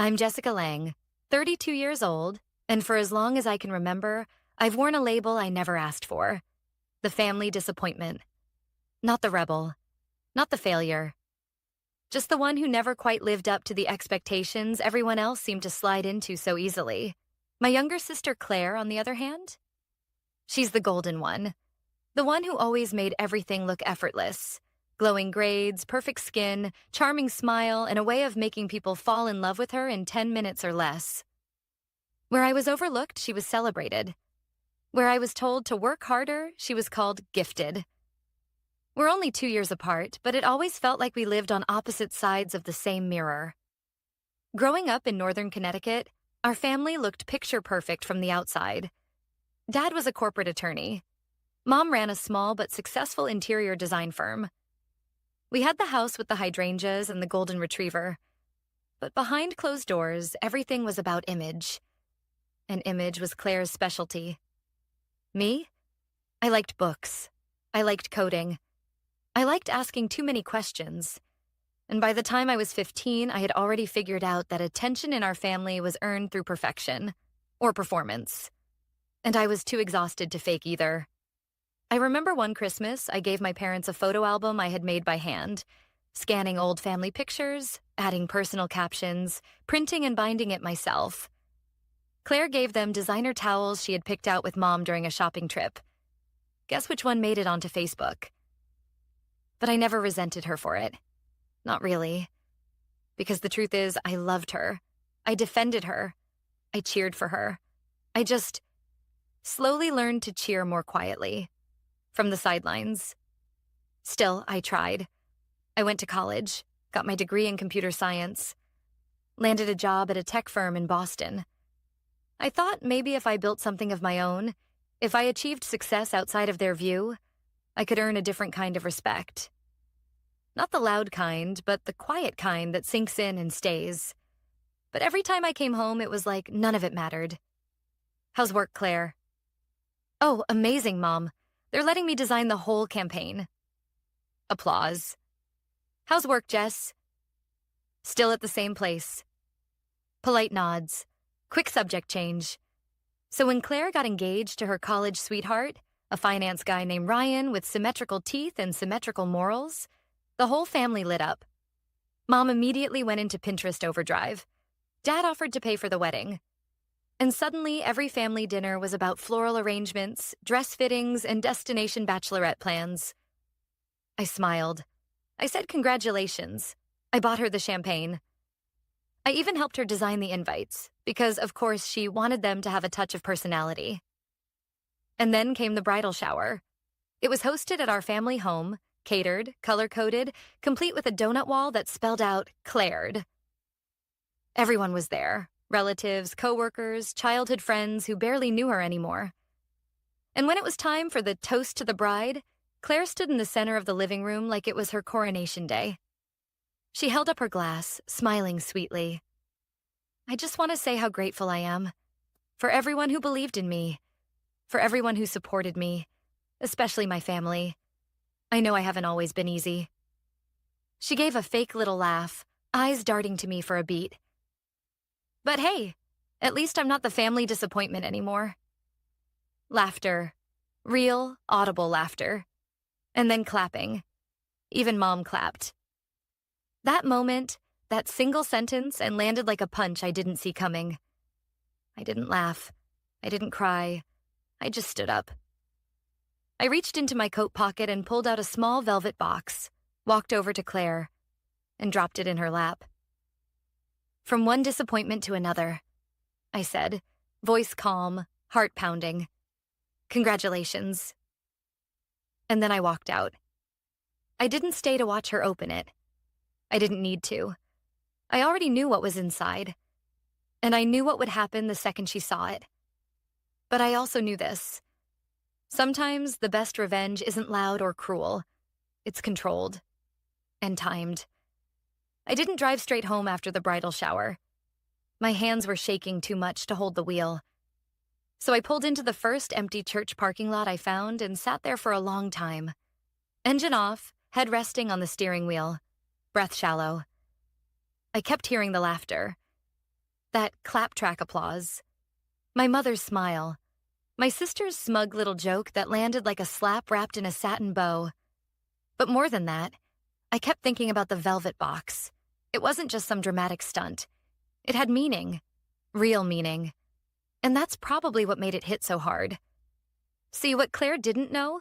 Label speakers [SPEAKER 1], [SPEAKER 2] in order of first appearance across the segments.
[SPEAKER 1] I'm Jessica Lang, 32 years old, and for as long as I can remember, I've worn a label I never asked for. The family disappointment. Not the rebel. Not the failure. Just the one who never quite lived up to the expectations everyone else seemed to slide into so easily. My younger sister Claire, on the other hand? She's the golden one. The one who always made everything look effortless. Glowing grades, perfect skin, charming smile, and a way of making people fall in love with her in 10 minutes or less. Where I was overlooked, she was celebrated. Where I was told to work harder, she was called gifted. We're only 2 years apart, but it always felt like we lived on opposite sides of the same mirror. Growing up in northern Connecticut, our family looked picture perfect from the outside. Dad was a corporate attorney. Mom ran a small but successful interior design firm. We had the house with the hydrangeas and the golden retriever. But behind closed doors, everything was about image. And image was Claire's specialty. Me? I liked books. I liked coding. I liked asking too many questions. And by the time I was 15, I had already figured out that attention in our family was earned through perfection, or performance. And I was too exhausted to fake either. I remember one Christmas, I gave my parents a photo album I had made by hand, scanning old family pictures, adding personal captions, printing and binding it myself. Claire gave them designer towels she had picked out with Mom during a shopping trip. Guess which one made it onto Facebook? But I never resented her for it. Not really. Because the truth is, I loved her. I defended her. I cheered for her. I just slowly learned to cheer more quietly. From the sidelines. Still, I tried. I went to college, got my degree in computer science, landed a job at a tech firm in Boston. I thought maybe if I built something of my own, if I achieved success outside of their view, I could earn a different kind of respect. Not the loud kind, but the quiet kind that sinks in and stays. But every time I came home, it was like none of it mattered. How's work, Claire? Oh, amazing, Mom. They're letting me design the whole campaign. Applause. How's work, Jess? Still at the same place. Polite nods. Quick subject change. So when Claire got engaged to her college sweetheart, a finance guy named Ryan with symmetrical teeth and symmetrical morals, the whole family lit up. Mom immediately went into Pinterest overdrive. Dad offered to pay for the wedding. And suddenly, every family dinner was about floral arrangements, dress fittings, and destination bachelorette plans. I smiled. I said congratulations. I bought her the champagne. I even helped her design the invites, because, of course, she wanted them to have a touch of personality. And then came the bridal shower. It was hosted at our family home, catered, color-coded, complete with a donut wall that spelled out Claired. Everyone was there. Relatives, co-workers, childhood friends who barely knew her anymore. And when it was time for the toast to the bride, Claire stood in the center of the living room like it was her coronation day. She held up her glass, smiling sweetly. I just want to say how grateful I am. For everyone who believed in me. For everyone who supported me. Especially my family. I know I haven't always been easy. She gave a fake little laugh, eyes darting to me for a beat. But hey, at least I'm not the family disappointment anymore. Laughter. Real, audible laughter. And then clapping. Even Mom clapped. That moment, that single sentence, and landed like a punch I didn't see coming. I didn't laugh. I didn't cry. I just stood up. I reached into my coat pocket and pulled out a small velvet box, walked over to Claire, and dropped it in her lap. From one disappointment to another, I said, voice calm, heart pounding. Congratulations. And then I walked out. I didn't stay to watch her open it. I didn't need to. I already knew what was inside. And I knew what would happen the second she saw it. But I also knew this. Sometimes the best revenge isn't loud or cruel. It's controlled. And timed. I didn't drive straight home after the bridal shower. My hands were shaking too much to hold the wheel. So I pulled into the first empty church parking lot I found and sat there for a long time. Engine off, head resting on the steering wheel, breath shallow. I kept hearing the laughter. That claptrap applause. My mother's smile. My sister's smug little joke that landed like a slap wrapped in a satin bow. But more than that, I kept thinking about the velvet box. It wasn't just some dramatic stunt. It had meaning. Real meaning. And that's probably what made it hit so hard. See, what Claire didn't know,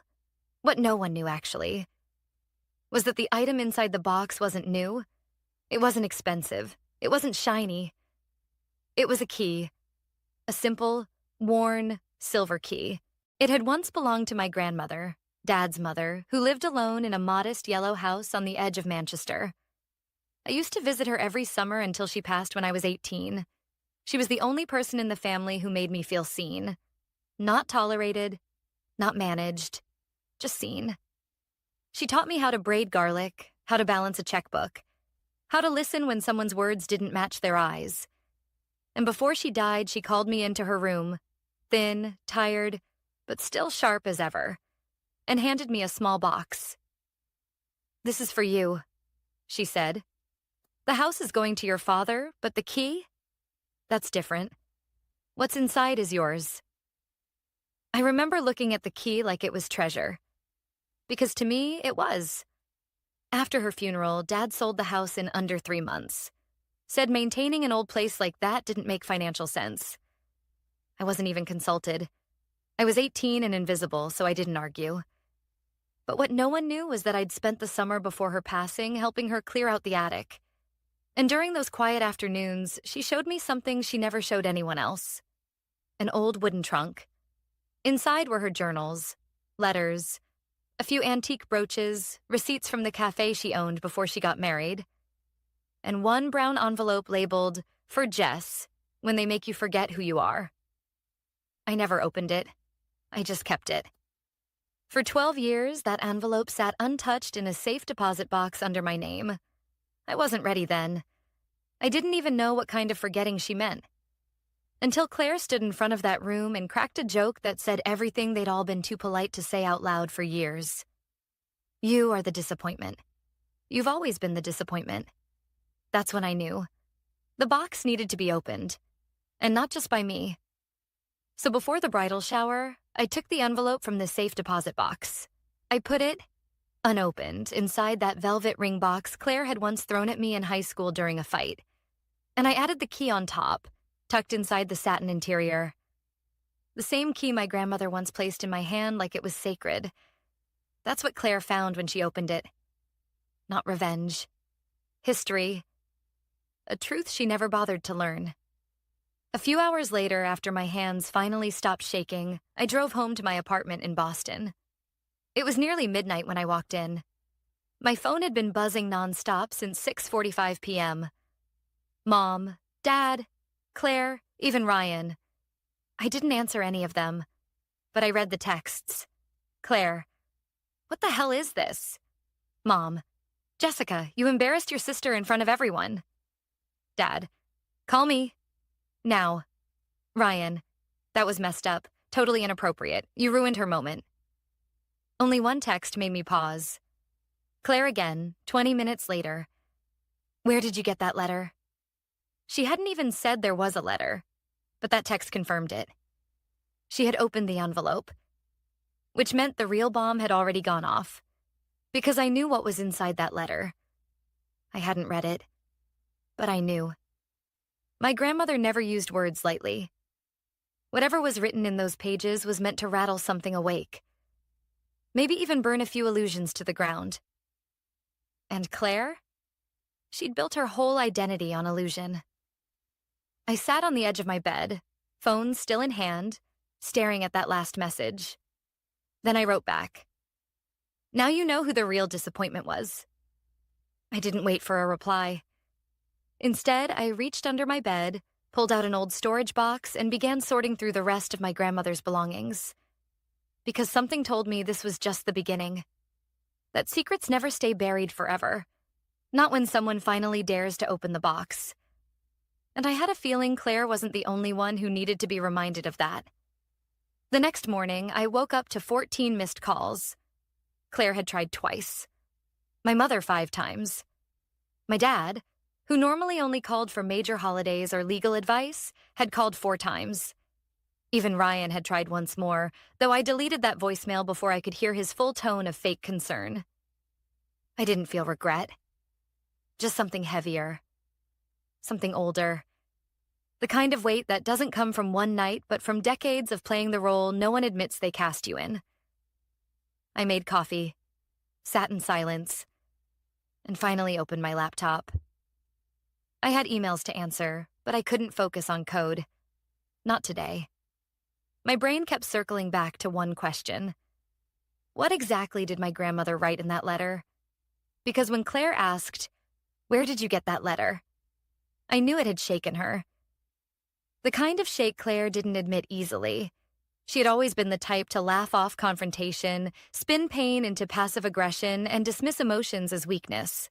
[SPEAKER 1] what no one knew actually, was that the item inside the box wasn't new. It wasn't expensive. It wasn't shiny. It was a key. A simple, worn, silver key. It had once belonged to my grandmother, Dad's mother, who lived alone in a modest yellow house on the edge of Manchester. I used to visit her every summer until she passed when I was 18. She was the only person in the family who made me feel seen. Not tolerated, not managed, just seen. She taught me how to braid garlic, how to balance a checkbook, how to listen when someone's words didn't match their eyes. And before she died, she called me into her room, thin, tired, but still sharp as ever, and handed me a small box. "This is for you," she said. "The house is going to your father, but the key? That's different. What's inside is yours." I remember looking at the key like it was treasure. Because to me, it was. After her funeral, Dad sold the house in under 3 months. Said maintaining an old place like that didn't make financial sense. I wasn't even consulted. I was 18 and invisible, so I didn't argue. But what no one knew was that I'd spent the summer before her passing helping her clear out the attic. And during those quiet afternoons, she showed me something she never showed anyone else. An old wooden trunk. Inside were her journals, letters, a few antique brooches, receipts from the cafe she owned before she got married, and one brown envelope labeled, "For Jess, when they make you forget who you are." I never opened it. I just kept it. For 12 years, that envelope sat untouched in a safe deposit box under my name. I wasn't ready then. I didn't even know what kind of forgetting she meant. Until Claire stood in front of that room and cracked a joke that said everything they'd all been too polite to say out loud for years. "You are the disappointment. You've always been the disappointment." That's when I knew. The box needed to be opened. And not just by me. So before the bridal shower, I took the envelope from the safe deposit box. I put it, unopened, inside that velvet ring box Claire had once thrown at me in high school during a fight. And I added the key on top, tucked inside the satin interior. The same key my grandmother once placed in my hand like it was sacred. That's what Claire found when she opened it. Not revenge. History. A truth she never bothered to learn. A few hours later, after my hands finally stopped shaking, I drove home to my apartment in Boston. It was nearly midnight when I walked in. My phone had been buzzing nonstop since 6:45 p.m. Mom, Dad, Claire, even Ryan. I didn't answer any of them, but I read the texts. Claire, "What the hell is this?" Mom, "Jessica, you embarrassed your sister in front of everyone." Dad, "Call me. Now." Ryan, "That was messed up. Totally inappropriate. You ruined her moment." Only one text made me pause. Claire again, 20 minutes later. "Where did you get that letter?" She hadn't even said there was a letter, but that text confirmed it. She had opened the envelope, which meant the real bomb had already gone off, because I knew what was inside that letter. I hadn't read it, but I knew. My grandmother never used words lightly. Whatever was written in those pages was meant to rattle something awake. Maybe even burn a few illusions to the ground. And Claire? She'd built her whole identity on illusion. I sat on the edge of my bed, phone still in hand, staring at that last message. Then I wrote back. "Now you know who the real disappointment was." I didn't wait for a reply. Instead, I reached under my bed, pulled out an old storage box, and began sorting through the rest of my grandmother's belongings. Because something told me this was just the beginning. That secrets never stay buried forever. Not when someone finally dares to open the box. And I had a feeling Claire wasn't the only one who needed to be reminded of that. The next morning, I woke up to 14 missed calls. Claire had tried twice. My mother 5 times. My dad, who normally only called for major holidays or legal advice, had called 4 times. Even Ryan had tried once more, though I deleted that voicemail before I could hear his full tone of fake concern. I didn't feel regret. Just something heavier. Something older. The kind of weight that doesn't come from one night, but from decades of playing the role no one admits they cast you in. I made coffee, sat in silence, and finally opened my laptop. I had emails to answer, but I couldn't focus on code. Not today. My brain kept circling back to one question. What exactly did my grandmother write in that letter? Because when Claire asked, "Where did you get that letter?" I knew it had shaken her. The kind of shake Claire didn't admit easily. She had always been the type to laugh off confrontation, spin pain into passive aggression, and dismiss emotions as weakness.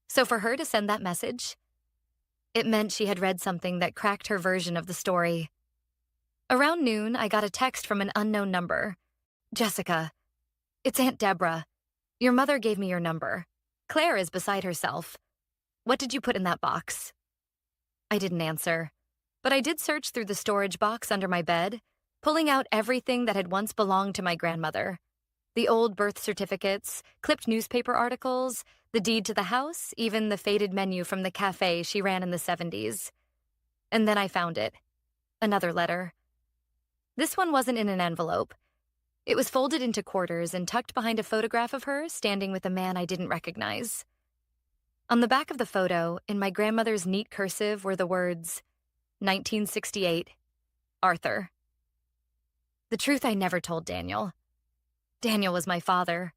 [SPEAKER 1] So for her to send that message, it meant she had read something that cracked her version of the story. Around noon, I got a text from an unknown number. "Jessica, it's Aunt Deborah. Your mother gave me your number. Claire is beside herself. What did you put in that box?" I didn't answer, but I did search through the storage box under my bed, pulling out everything that had once belonged to my grandmother. The old birth certificates, clipped newspaper articles, the deed to the house, even the faded menu from the cafe she ran in the 70s. And then I found it. Another letter. This one wasn't in an envelope. It was folded into quarters and tucked behind a photograph of her standing with a man I didn't recognize. On the back of the photo, in my grandmother's neat cursive, were the words, 1968, Arthur. The truth I never told Daniel. Daniel was my father.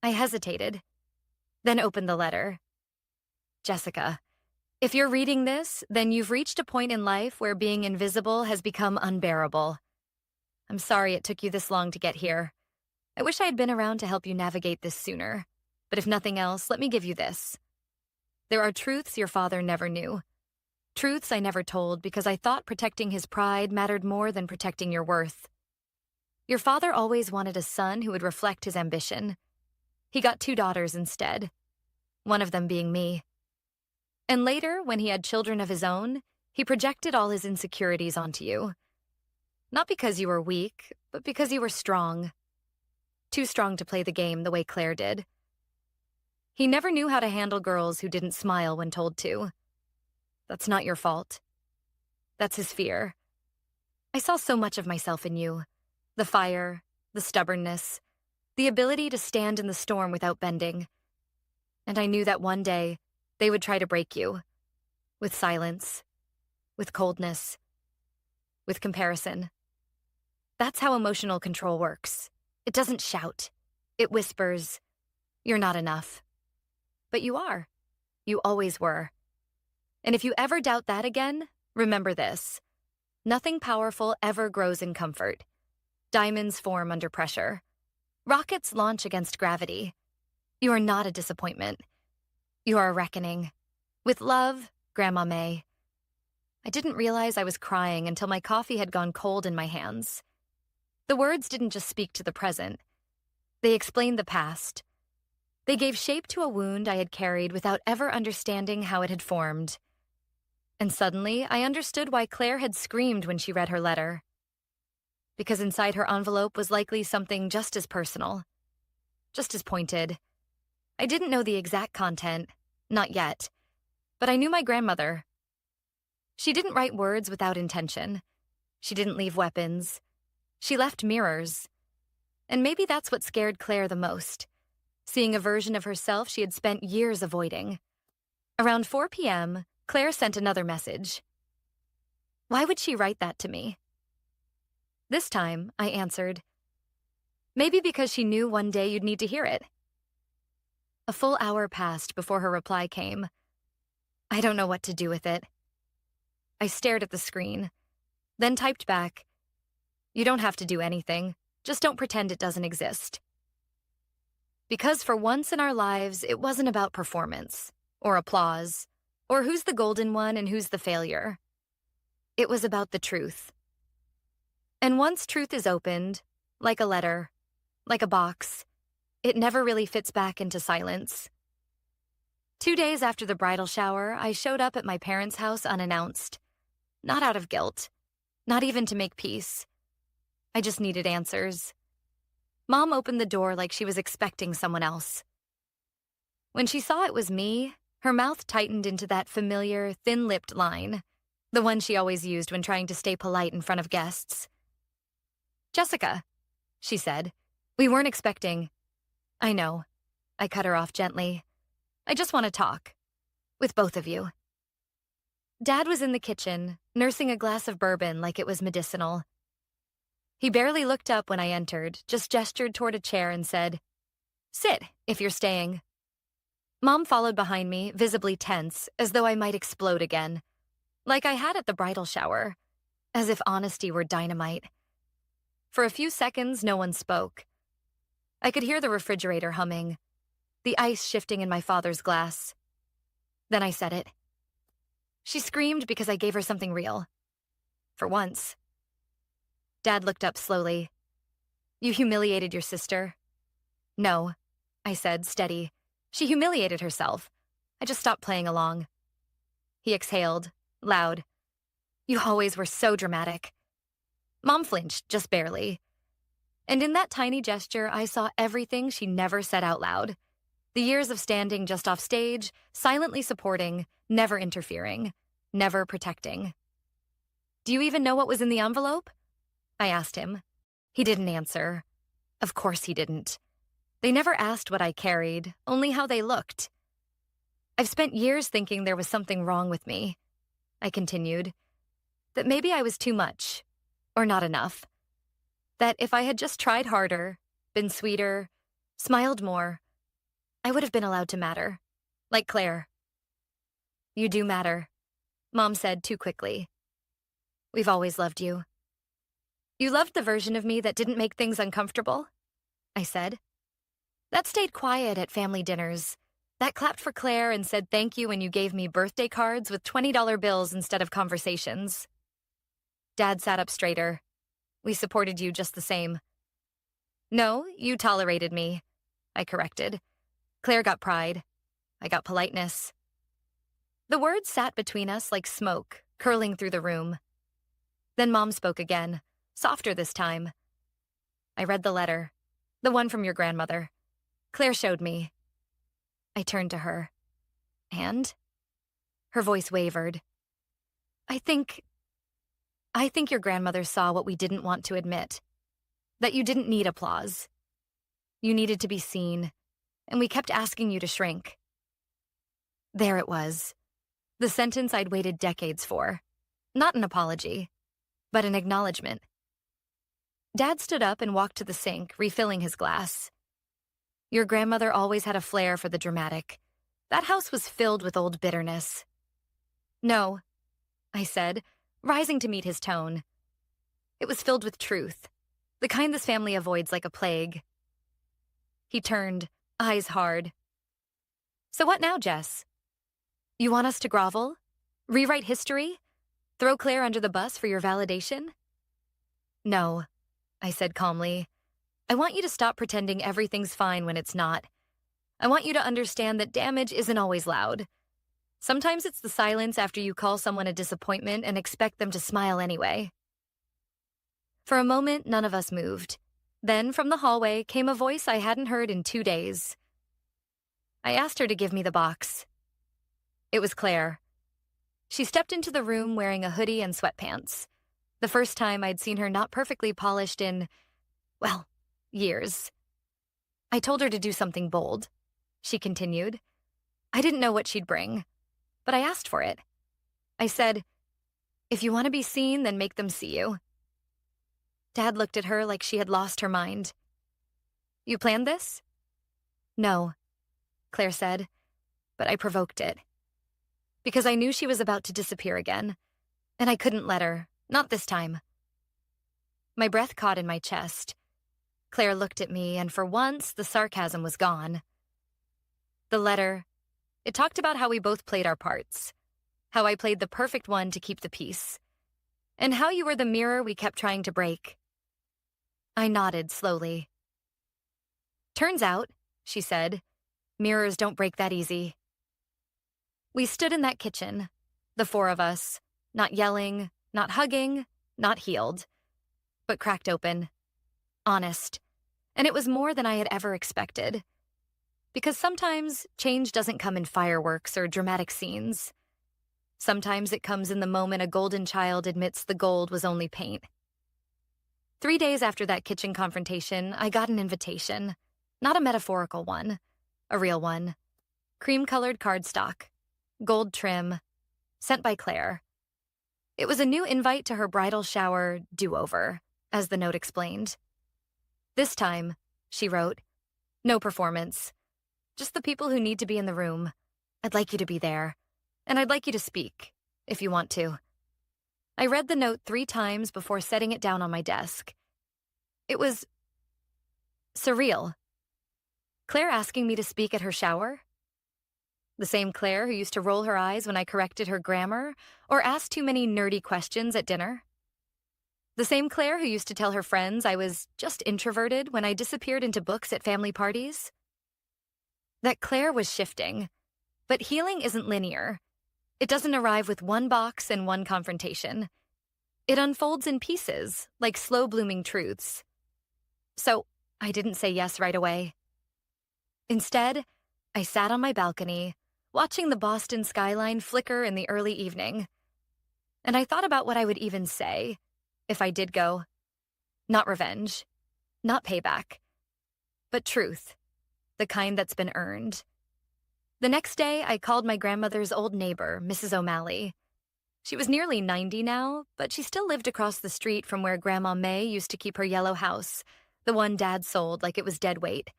[SPEAKER 1] I hesitated, then opened the letter. "Jessica, if you're reading this, then you've reached a point in life where being invisible has become unbearable. I'm sorry it took you this long to get here. I wish I had been around to help you navigate this sooner. But if nothing else, let me give you this. There are truths your father never knew. Truths I never told because I thought protecting his pride mattered more than protecting your worth. Your father always wanted a son who would reflect his ambition. He got 2 daughters instead, one of them being me. And later, when he had children of his own, he projected all his insecurities onto you. Not because you were weak, but because you were strong. Too strong to play the game the way Claire did. He never knew how to handle girls who didn't smile when told to. That's not your fault. That's his fear. I saw so much of myself in you. The fire, the stubbornness, the ability to stand in the storm without bending. And I knew that one day, they would try to break you. With silence. With coldness. With comparison. That's how emotional control works. It doesn't shout. It whispers, "You're not enough." But you are. You always were. And if you ever doubt that again, remember this. Nothing powerful ever grows in comfort. Diamonds form under pressure. Rockets launch against gravity. You are not a disappointment. You are a reckoning. With love, Grandma May. I didn't realize I was crying until my coffee had gone cold in my hands. The words didn't just speak to the present. They explained the past. They gave shape to a wound I had carried without ever understanding how it had formed. And suddenly, I understood why Claire had screamed when she read her letter. Because inside her envelope was likely something just as personal. Just as pointed. I didn't know the exact content, not yet. But I knew my grandmother. She didn't write words without intention. She didn't leave weapons. She left mirrors. And maybe that's what scared Claire the most. Seeing a version of herself she had spent years avoiding. Around 4 p.m., Claire sent another message. Why would she write that to me? This time, I answered, maybe because she knew one day you'd need to hear it. A full hour passed before her reply came. I don't know what to do with it. I stared at the screen, then typed back, you don't have to do anything. Just don't pretend it doesn't exist. Because for once in our lives, it wasn't about performance, or applause, or who's the golden one and who's the failure. It was about the truth. And once truth is opened, like a letter, like a box, it never really fits back into silence. 2 days after the bridal shower, I showed up at my parents' house unannounced. Not out of guilt. Not even to make peace. I just needed answers. Mom opened the door like she was expecting someone else. When she saw it was me, her mouth tightened into that familiar, thin-lipped line, the one she always used when trying to stay polite in front of guests. "Jessica," she said, "we weren't expecting—" "I know." I cut her off gently. "I just want to talk. With both of you." Dad was in the kitchen, nursing a glass of bourbon like it was medicinal. He barely looked up when I entered, just gestured toward a chair and said, "Sit, if you're staying." Mom followed behind me, visibly tense, as though I might explode again. Like I had at the bridal shower. As if honesty were dynamite. For a few seconds, no one spoke. I could hear the refrigerator humming, the ice shifting in my father's glass. Then I said it. She screamed because I gave her something real. For once. Dad looked up slowly. "You humiliated your sister?" "No," I said, steady. "She humiliated herself. I just stopped playing along." He exhaled, loud. "You always were so dramatic." Mom flinched, just barely. And in that tiny gesture, I saw everything she never said out loud. The years of standing just off stage, silently supporting, never interfering, never protecting. "Do you even know what was in the envelope?" I asked him. He didn't answer. Of course he didn't. They never asked what I carried, only how they looked. "I've spent years thinking there was something wrong with me," I continued. "That maybe I was too much, or not enough. That if I had just tried harder, been sweeter, smiled more, I would have been allowed to matter. Like Claire." "You do matter," Mom said too quickly. "We've always loved you." "You loved the version of me that didn't make things uncomfortable?" I said. "That stayed quiet at family dinners. That clapped for Claire and said thank you when you gave me birthday cards with $20 bills instead of conversations." Dad sat up straighter. "We supported you just the same." "No, you tolerated me," I corrected. "Claire got pride. I got politeness." The words sat between us like smoke, curling through the room. Then Mom spoke again, softer this time. "I read the letter, the one from your grandmother. Claire showed me." I turned to her. "And?" Her voice wavered. I think your grandmother saw what we didn't want to admit. That you didn't need applause. You needed to be seen, and we kept asking you to shrink." There it was. The sentence I'd waited decades for. Not an apology, but an acknowledgement. Dad stood up and walked to the sink, refilling his glass. "Your grandmother always had a flair for the dramatic. That house was filled with old bitterness." "No," I said, rising to meet his tone. "It was filled with truth, the kind this family avoids like a plague." He turned, eyes hard. "So what now, Jess? You want us to grovel? Rewrite history? Throw Claire under the bus for your validation?" "No," I said calmly. "I want you to stop pretending everything's fine when it's not. I want you to understand that damage isn't always loud. Sometimes it's the silence after you call someone a disappointment and expect them to smile anyway." For a moment, none of us moved. Then, from the hallway, came a voice I hadn't heard in 2 days. I asked her to give me the box. It was Claire. She stepped into the room wearing a hoodie and sweatpants. The first time I'd seen her not perfectly polished in, well, years. "I told her to do something bold," she continued. "I didn't know what she'd bring, but I asked for it. I said, 'If you want to be seen, then make them see you.'" Dad looked at her like she had lost her mind. "You planned this?" "No," Claire said, "but I provoked it. Because I knew she was about to disappear again, and I couldn't let her, not this time." My breath caught in my chest. Claire looked at me, and for once, the sarcasm was gone. "The letter, it talked about how we both played our parts, how I played the perfect one to keep the peace, and how you were the mirror we kept trying to break." I nodded slowly. "Turns out," she said, "mirrors don't break that easy." We stood in that kitchen, the four of us, not yelling, not hugging, not healed, but cracked open, honest. And it was more than I had ever expected. Because sometimes change doesn't come in fireworks or dramatic scenes. Sometimes it comes in the moment a golden child admits the gold was only paint. 3 days after that kitchen confrontation, I got an invitation. Not a metaphorical one, a real one. Cream-colored cardstock, gold trim, sent by Claire. It was a new invite to her bridal shower do-over, as the note explained. This time, she wrote, no performance. Just the people who need to be in the room. I'd like you to be there. And I'd like you to speak, if you want to. I read the note 3 times before setting it down on my desk. It was surreal. Claire asking me to speak at her shower? The same Claire who used to roll her eyes when I corrected her grammar or asked too many nerdy questions at dinner? The same Claire who used to tell her friends I was just introverted when I disappeared into books at family parties? That Claire was shifting. But healing isn't linear. It doesn't arrive with one box and one confrontation. It unfolds in pieces, like slow-blooming truths. So, I didn't say yes right away. Instead, I sat on my balcony, watching the Boston skyline flicker in the early evening. And I thought about what I would even say, if I did go. Not revenge, not payback, but truth, the kind that's been earned. The next day, I called my grandmother's old neighbor, Mrs. O'Malley. She was nearly 90 now, but she still lived across the street from where Grandma May used to keep her yellow house, the one Dad sold like it was dead weight.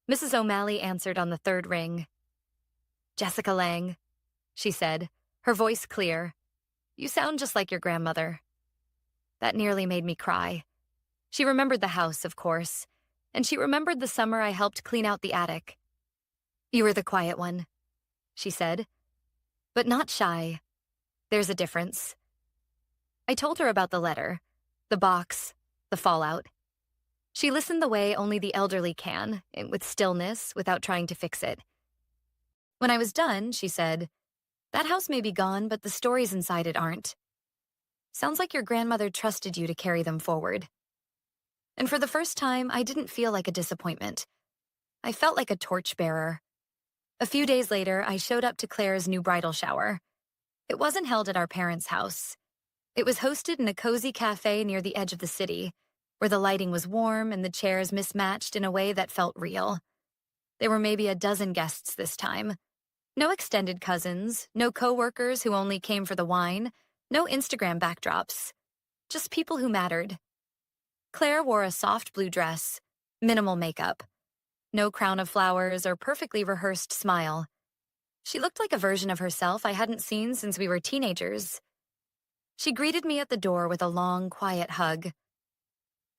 [SPEAKER 1] Mrs. O'Malley answered on the 3rd ring. Jessica Lang, she said, her voice clear. You sound just like your grandmother. That nearly made me cry. She remembered the house, of course, and she remembered the summer I helped clean out the attic. You were the quiet one, she said, but not shy. There's a difference. I told her about the letter, the box, the fallout. She listened the way only the elderly can, with stillness, without trying to fix it. When I was done, she said, that house may be gone, but the stories inside it aren't. Sounds like your grandmother trusted you to carry them forward. And for the first time, I didn't feel like a disappointment. I felt like a torchbearer. A few days later, I showed up to Claire's new bridal shower. It wasn't held at our parents' house. It was hosted in a cozy cafe near the edge of the city, where the lighting was warm and the chairs mismatched in a way that felt real. There were maybe a dozen guests this time. No extended cousins, no coworkers who only came for the wine, no Instagram backdrops. Just people who mattered. Claire wore a soft blue dress, minimal makeup. No crown of flowers or perfectly rehearsed smile. She looked like a version of herself I hadn't seen since we were teenagers. She greeted me at the door with a long, quiet hug.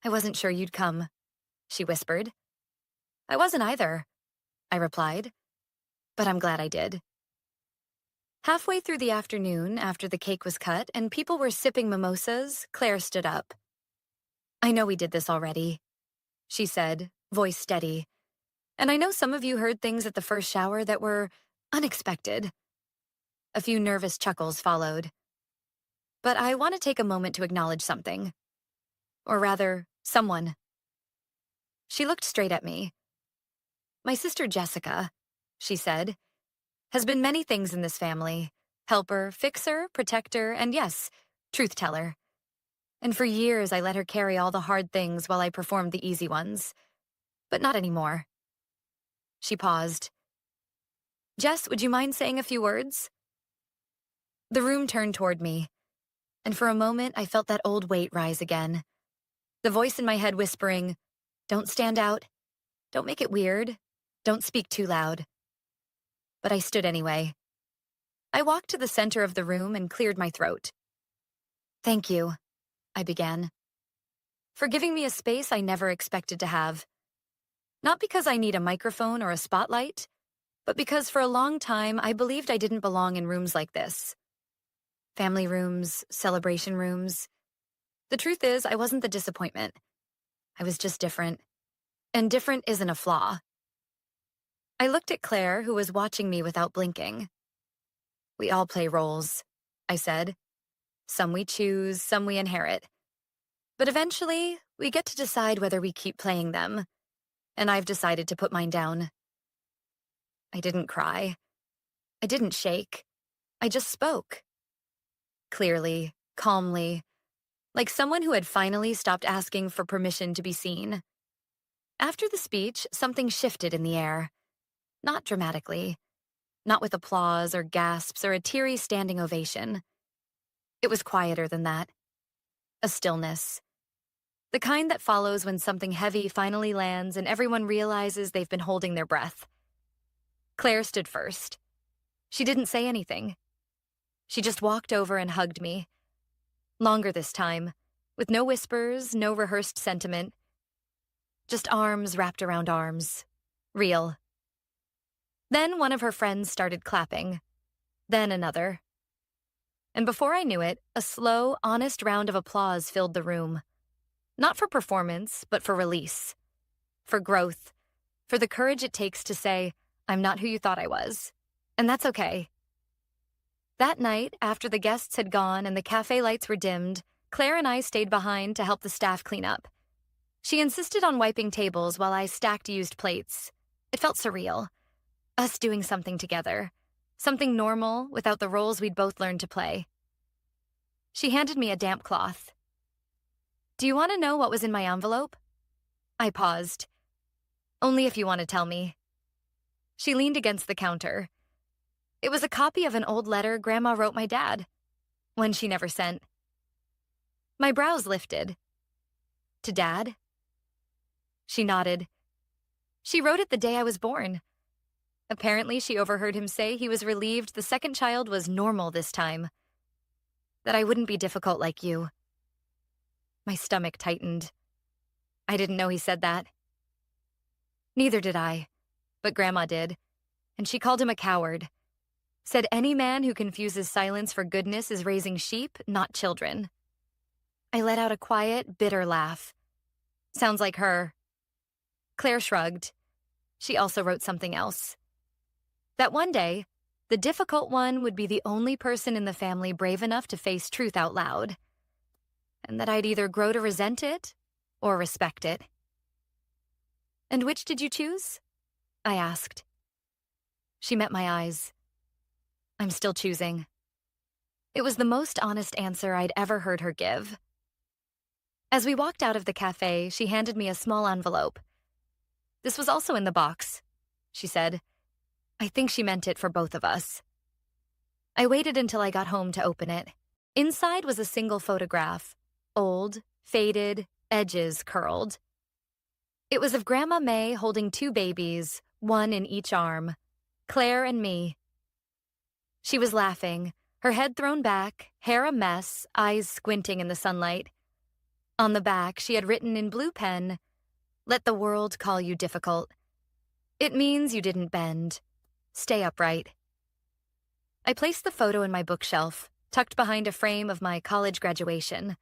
[SPEAKER 1] I wasn't sure you'd come, she whispered. I wasn't either, I replied, but I'm glad I did. Halfway through the afternoon, after the cake was cut and people were sipping mimosas, Claire stood up. I know we did this already, she said, voice steady. And I know some of you heard things at the first shower that were unexpected. A few nervous chuckles followed. But I want to take a moment to acknowledge something. Or rather, someone. She looked straight at me. My sister Jessica, she said, has been many things in this family. Helper, fixer, protector, and yes, truth-teller. And for years I let her carry all the hard things while I performed the easy ones. But not anymore. She paused. Jess, would you mind saying a few words? The room turned toward me, and for a moment I felt that old weight rise again. The voice in my head whispering, don't stand out, don't make it weird, don't speak too loud. But I stood anyway. I walked to the center of the room and cleared my throat. Thank you, I began, for giving me a space I never expected to have. Not because I need a microphone or a spotlight, but because for a long time I believed I didn't belong in rooms like this. Family rooms, celebration rooms. The truth is, I wasn't the disappointment. I was just different. And different isn't a flaw. I looked at Claire, who was watching me without blinking. We all play roles, I said. Some we choose, some we inherit. But eventually, we get to decide whether we keep playing them, and I've decided to put mine down. I didn't cry. I didn't shake. I just spoke. Clearly, calmly, like someone who had finally stopped asking for permission to be seen. After the speech, something shifted in the air. Not dramatically. Not with applause or gasps or a teary standing ovation. It was quieter than that. A stillness. The kind that follows when something heavy finally lands and everyone realizes they've been holding their breath. Claire stood first. She didn't say anything. She just walked over and hugged me. Longer this time, with no whispers, no rehearsed sentiment. Just arms wrapped around arms. Real. Then one of her friends started clapping. Then another. And before I knew it, a slow, honest round of applause filled the room. Not for performance, but for release. For growth. For the courage it takes to say, I'm not who you thought I was. And that's okay. That night, after the guests had gone and the cafe lights were dimmed, Claire and I stayed behind to help the staff clean up. She insisted on wiping tables while I stacked used plates. It felt surreal. Us doing something together. Something normal, without the roles we'd both learned to play. She handed me a damp cloth. Do you want to know what was in my envelope? I paused. Only if you want to tell me. She leaned against the counter. It was a copy of an old letter Grandma wrote my dad. One she never sent. My brows lifted. To Dad? She nodded. She wrote it the day I was born. Apparently, she overheard him say he was relieved the second child was normal this time. That I wouldn't be difficult like you. My stomach tightened. I didn't know he said that. Neither did I, but Grandma did, and she called him a coward. Said any man who confuses silence for goodness is raising sheep, not children. I let out a quiet, bitter laugh. Sounds like her. Claire shrugged. She also wrote something else. That one day, the difficult one would be the only person in the family brave enough to face truth out loud. And that I'd either grow to resent it or respect it. And which did you choose? I asked. She met my eyes. I'm still choosing. It was the most honest answer I'd ever heard her give. As we walked out of the cafe, she handed me a small envelope. This was also in the box, she said. I think she meant it for both of us. I waited until I got home to open it. Inside was a single photograph. Old, faded, edges curled. It was of Grandma May holding two babies, one in each arm, Claire and me. She was laughing, her head thrown back, hair a mess, eyes squinting in the sunlight. On the back, she had written in blue pen, "Let the world call you difficult. It means you didn't bend. Stay upright." I placed the photo in my bookshelf, tucked behind a frame of my college graduation.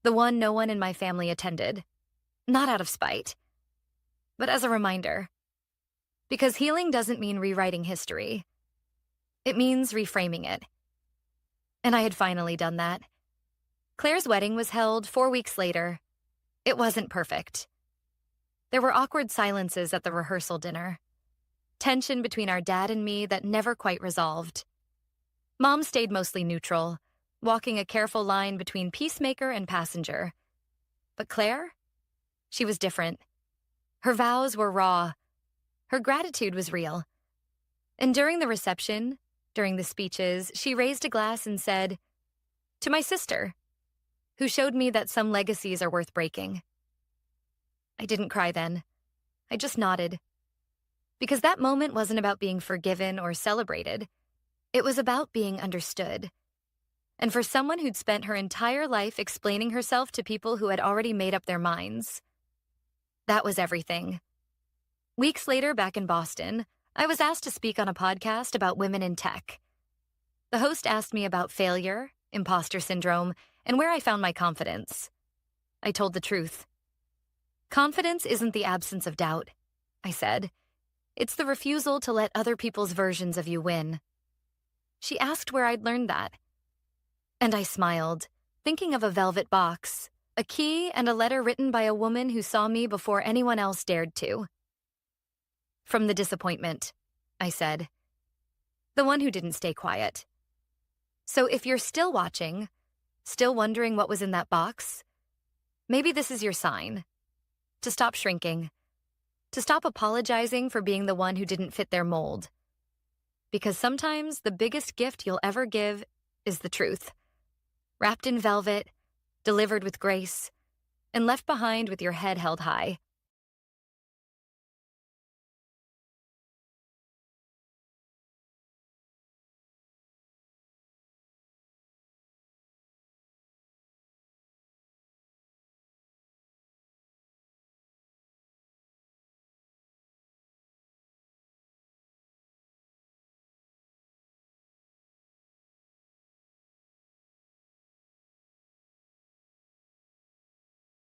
[SPEAKER 1] The one no one in my family attended. Not out of spite, but as a reminder. Because healing doesn't mean rewriting history. It means reframing it. And I had finally done that. Claire's wedding was held 4 weeks later. It wasn't perfect. There were awkward silences at the rehearsal dinner. Tension between our dad and me that never quite resolved. Mom stayed mostly neutral, walking a careful line between peacemaker and passenger. But Claire? She was different. Her vows were raw. Her gratitude was real. And during the reception, during the speeches, she raised a glass and said, "To my sister, who showed me that some legacies are worth breaking." I didn't cry then. I just nodded. Because that moment wasn't about being forgiven or celebrated. It was about being understood. And for someone who'd spent her entire life explaining herself to people who had already made up their minds, that was everything. Weeks later, back in Boston, I was asked to speak on a podcast about women in tech. The host asked me about failure, imposter syndrome, and where I found my confidence. I told the truth. Confidence isn't the absence of doubt, I said. It's the refusal to let other people's versions of you win. She asked where I'd learned that. And I smiled, thinking of a velvet box, a key, and a letter written by a woman who saw me before anyone else dared to. From the disappointment, I said. The one who didn't stay quiet. So if you're still watching, still wondering what was in that box, maybe this is your sign. To stop shrinking. To stop apologizing for being the one who didn't fit their mold. Because sometimes the biggest gift you'll ever give is the truth. Wrapped in velvet, delivered with grace, and left behind with your head held high.